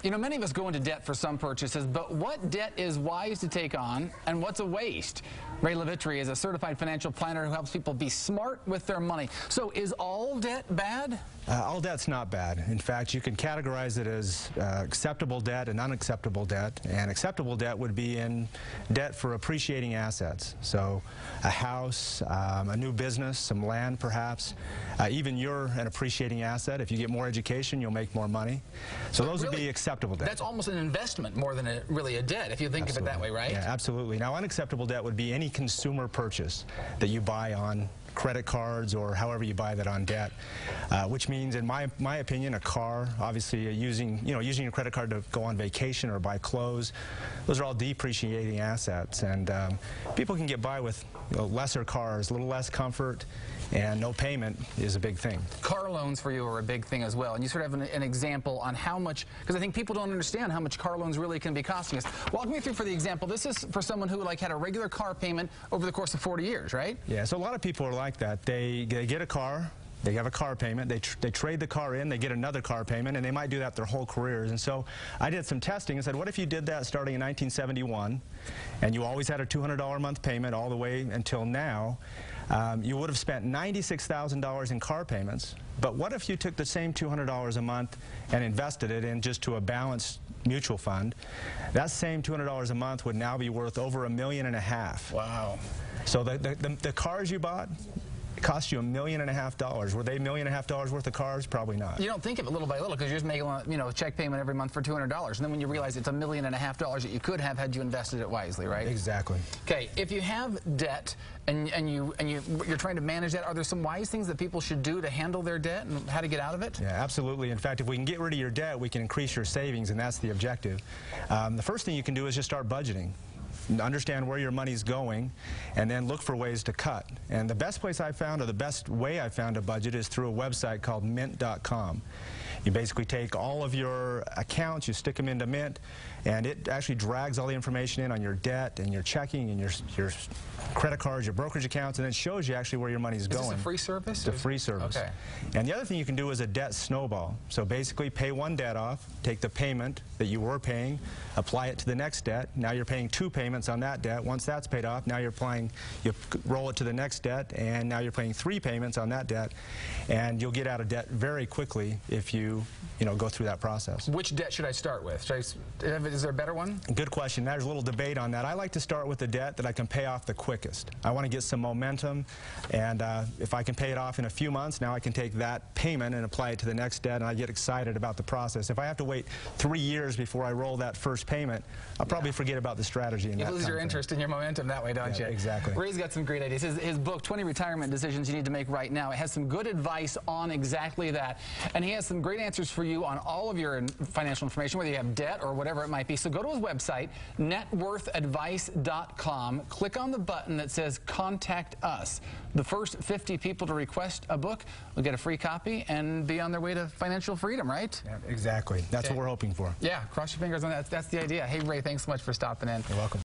You know, many of us go into debt for some purchases, but what debt is wise to take on and what's a waste? Ray LeVitre is a certified financial planner who helps people be smart with their money. So is all debt bad? All debt's not bad. In fact, you can categorize it as acceptable debt and unacceptable debt. And acceptable debt would be in debt for appreciating assets. So a house, a new business, some land perhaps. Even you're an appreciating asset. If you get more education, you'll make more money. So those would be acceptable debt. That's almost an investment more than really a debt, if you think of it that way, right? Yeah, absolutely. Now, unacceptable debt would be any consumer purchase that you buy on credit cards or however you buy that on debt, which means, in my opinion, a car, obviously using your credit card to go on vacation or buy clothes, those are all depreciating assets, and people can get by with lesser cars, a little less comfort, and no payment is a big thing. Car loans for you are a big thing as well, and you sort of have an example on how much, because I think people don't understand how much car loans really can be costing us. Walk me through for the example. This is for someone who had a regular car payment over the course of 40 years, right? Yeah, so a lot of people are like that. They get a car, they have a car payment, they trade the car in, they get another car payment, and they might do that their whole careers. And so I did some testing and said, what if you did that starting in 1971, and you always had a $200 a month payment all the way until now? You would have spent $96,000 in car payments, but what if you took the same $200 a month and invested it in just to a balanced mutual fund? That same $200 a month would now be worth over $1.5 million. Wow. So the cars you bought cost you $1.5 million. Were they $1.5 million worth of cars? Probably not. You don't think of it little by little because you're just making a check payment every month for $200, and then when you realize it's $1.5 million that you could have had you invested it wisely, right? Exactly. Okay, if you have debt and you're trying to manage that, are there some wise things that people should do to handle their debt and how to get out of it? Yeah, absolutely. In fact, if we can get rid of your debt, we can increase your savings, and that's the objective. The first thing you can do is just start budgeting. Understand where your money's going, and then look for ways to cut. And the best place I found, or the best way I found to budget, is through a website called mint.com. You basically take all of your accounts, you stick them into Mint, and it actually drags all the information in on your debt and your checking and your credit cards, your brokerage accounts, and it shows you actually where your money's going. Is this a free service? It's a free service. Okay. And the other thing you can do is a debt snowball. So basically pay one debt off, take the payment that you were paying, apply it to the next debt. Now you're paying 2 payments on that debt. Once that's paid off, now you roll it to the next debt, and now you're paying 3 payments on that debt, and you'll get out of debt very quickly if you go through that process. Which debt should I start with? Is there a better one? Good question. There's a little debate on that. I like to start with the debt that I can pay off the quickest. I want to get some momentum, and if I can pay it off in a few months, now I can take that payment and apply it to the next debt, and I get excited about the process. If I have to wait 3 years before I roll that first payment, I'll probably forget about the strategy. You lose your interest in your momentum that way, don't you? Exactly. Ray's got some great ideas. His book, 20 Retirement Decisions You Need to Make Right Now, it has some good advice on exactly that. And he has some great answers for you on all of your financial information, whether you have debt or whatever it might be. So go to his website, networthadvice.com. Click on the button that says Contact Us. The first 50 people to request a book will get a free copy and be on their way to financial freedom, right? Yeah, exactly. That's what we're hoping for. Yeah, cross your fingers on that. That's the idea. Hey, Ray, thanks so much for stopping in. You're welcome.